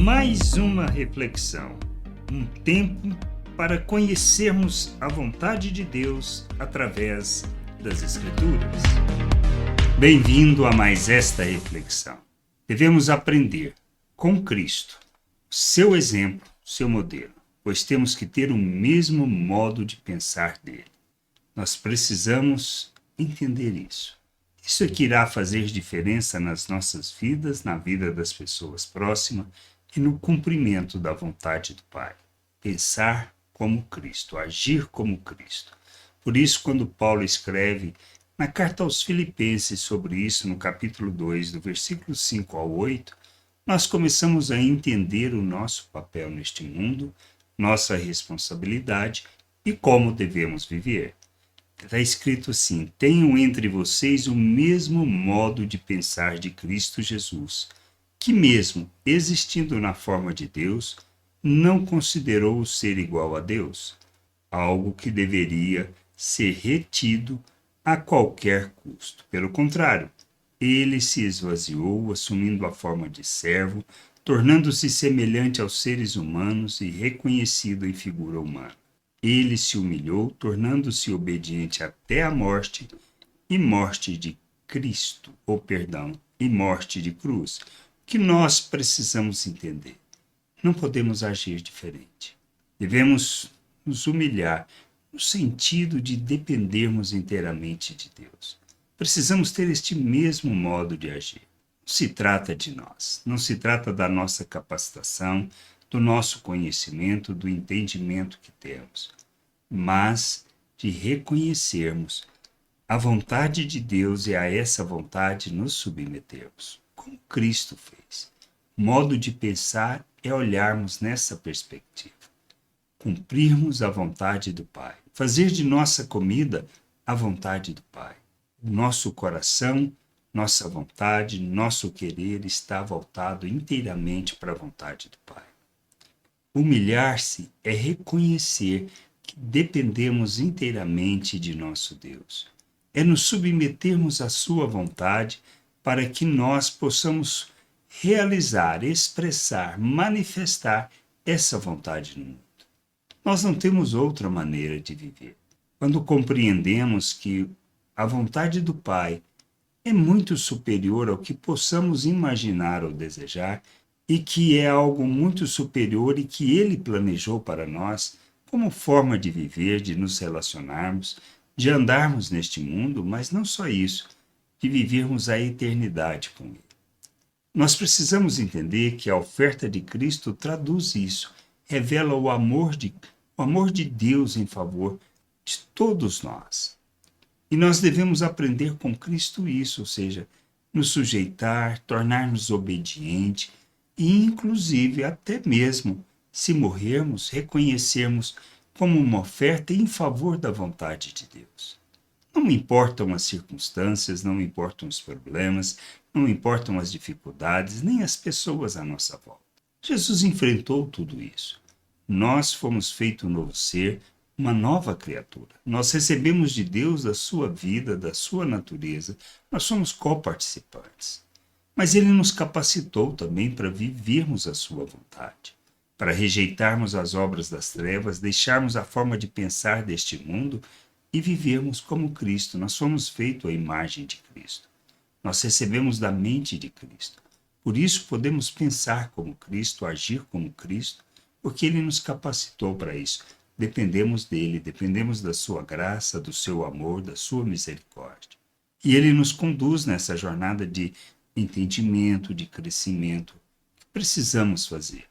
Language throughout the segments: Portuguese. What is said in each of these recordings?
Mais uma reflexão, um tempo para conhecermos a vontade de Deus através das Escrituras. Bem-vindo a mais esta reflexão. Devemos aprender com Cristo, seu exemplo, seu modelo, pois temos que ter o mesmo modo de pensar dele. Nós precisamos entender isso. Isso é que irá fazer diferença nas nossas vidas, na vida das pessoas próximas e no cumprimento da vontade do Pai. Pensar como Cristo, agir como Cristo. Por isso, quando Paulo escreve na carta aos Filipenses sobre isso, no capítulo 2, do versículo 5 ao 8, nós começamos a entender o nosso papel neste mundo, nossa responsabilidade e como devemos viver. Está escrito assim: tenham entre vocês o mesmo modo de pensar de Cristo Jesus, que mesmo existindo na forma de Deus, não considerou o ser igual a Deus, algo que deveria ser retido a qualquer custo. Pelo contrário, ele se esvaziou, assumindo a forma de servo, tornando-se semelhante aos seres humanos e reconhecido em figura humana. Ele se humilhou, tornando-se obediente até a morte, e morte de Cristo, e morte de cruz. O que nós precisamos entender? Não podemos agir diferente. Devemos nos humilhar no sentido de dependermos inteiramente de Deus. Precisamos ter este mesmo modo de agir. Não se trata de nós, não se trata da nossa capacitação, do nosso conhecimento, do entendimento que temos, mas de reconhecermos a vontade de Deus e a essa vontade nos submetermos, como Cristo fez. O modo de pensar é olharmos nessa perspectiva, cumprirmos a vontade do Pai, fazer de nossa comida a vontade do Pai. O nosso coração, nossa vontade, nosso querer está voltado inteiramente para a vontade do Pai. Humilhar-se é reconhecer que dependemos inteiramente de nosso Deus. É nos submetermos à sua vontade para que nós possamos realizar, expressar, manifestar essa vontade no mundo. Nós não temos outra maneira de viver. Quando compreendemos que a vontade do Pai é muito superior ao que possamos imaginar ou desejar, e que é algo muito superior e que Ele planejou para nós como forma de viver, de nos relacionarmos, de andarmos neste mundo, mas não só isso, de vivermos a eternidade com Ele. Nós precisamos entender que a oferta de Cristo traduz isso, revela o amor de Deus em favor de todos nós. E nós devemos aprender com Cristo isso, ou seja, nos sujeitar, tornar-nos obedientes, e inclusive até mesmo, se morrermos, reconhecermos como uma oferta em favor da vontade de Deus. Não importam as circunstâncias, não importam os problemas, não importam as dificuldades, nem as pessoas à nossa volta. Jesus enfrentou tudo isso. Nós fomos feito um novo ser, uma nova criatura. Nós recebemos de Deus a sua vida, da sua natureza, nós somos coparticipantes. Mas Ele nos capacitou também para vivermos a sua vontade, para rejeitarmos as obras das trevas, deixarmos a forma de pensar deste mundo e vivermos como Cristo. Nós somos feitos à imagem de Cristo. Nós recebemos da mente de Cristo. Por isso podemos pensar como Cristo, agir como Cristo, porque Ele nos capacitou para isso. Dependemos dEle, dependemos da sua graça, do seu amor, da sua misericórdia. E Ele nos conduz nessa jornada de entendimento, de crescimento. O que precisamos fazer?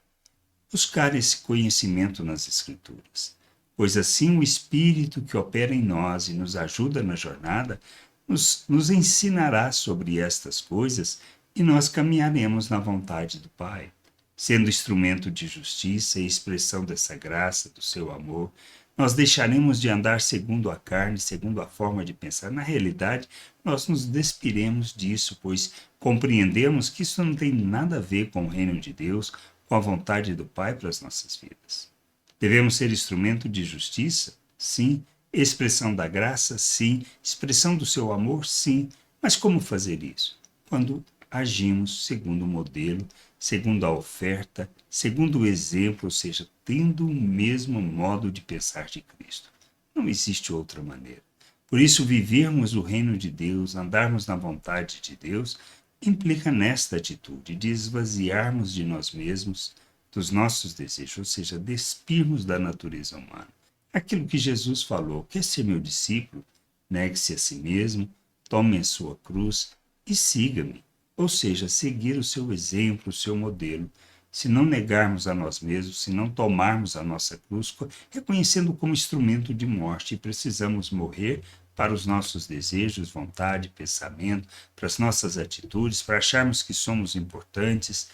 Buscar esse conhecimento nas Escrituras, pois assim o Espírito que opera em nós e nos ajuda na jornada nos ensinará sobre estas coisas e nós caminharemos na vontade do Pai, sendo instrumento de justiça e expressão dessa graça, do seu amor. Nós deixaremos de andar segundo a carne, segundo a forma de pensar. Na realidade, nós nos despiremos disso, pois compreendemos que isso não tem nada a ver com o reino de Deus, com a vontade do Pai para as nossas vidas. Devemos ser instrumento de justiça? Sim. Expressão da graça? Sim. Expressão do seu amor? Sim. Mas como fazer isso? Quando agimos segundo o modelo, segundo a oferta, segundo o exemplo, ou seja, tendo o mesmo modo de pensar de Cristo. Não existe outra maneira. Por isso, vivermos o reino de Deus, andarmos na vontade de Deus, implica nesta atitude de esvaziarmos de nós mesmos, dos nossos desejos, ou seja, despirmos da natureza humana. Aquilo que Jesus falou: quer ser meu discípulo? Negue-se a si mesmo, tome a sua cruz e siga-me. Ou seja, seguir o seu exemplo, o seu modelo. Se não negarmos a nós mesmos, se não tomarmos a nossa cruz, reconhecendo como instrumento de morte, precisamos morrer para os nossos desejos, vontade, pensamento, para as nossas atitudes, para acharmos que somos importantes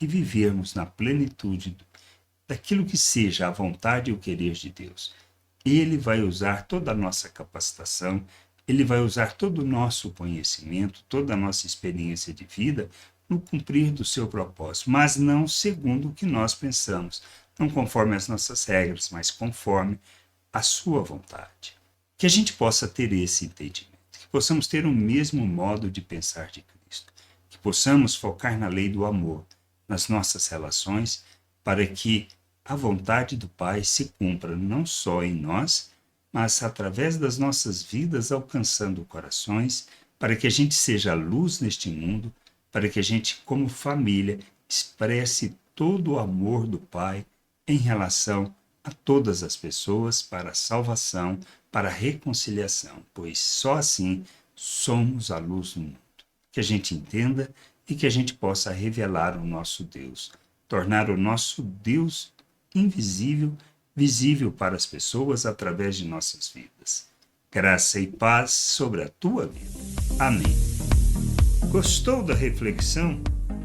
e vivermos na plenitude daquilo que seja a vontade e o querer de Deus. Ele vai usar toda a nossa capacitação, ele vai usar todo o nosso conhecimento, toda a nossa experiência de vida no cumprir do seu propósito, mas não segundo o que nós pensamos, não conforme as nossas regras, mas conforme a sua vontade. Que a gente possa ter esse entendimento, que possamos ter o mesmo modo de pensar de Cristo, que possamos focar na lei do amor, nas nossas relações, para que a vontade do Pai se cumpra não só em nós, mas através das nossas vidas alcançando corações, para que a gente seja luz neste mundo, para que a gente, como família, expresse todo o amor do Pai em relação a todas as pessoas para a salvação, para a reconciliação, pois só assim somos a luz do mundo. Que a gente entenda e que a gente possa revelar o nosso Deus, tornar o nosso Deus invisível, visível para as pessoas através de nossas vidas. Graça e paz sobre a tua vida. Amém. Gostou da reflexão?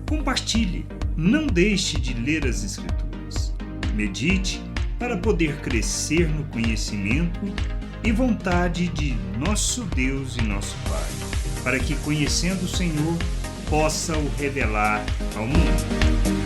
Compartilhe. Não deixe de ler as Escrituras. Medite para poder crescer no conhecimento e vontade de nosso Deus e nosso Pai, para que, conhecendo o Senhor, possa o revelar ao mundo.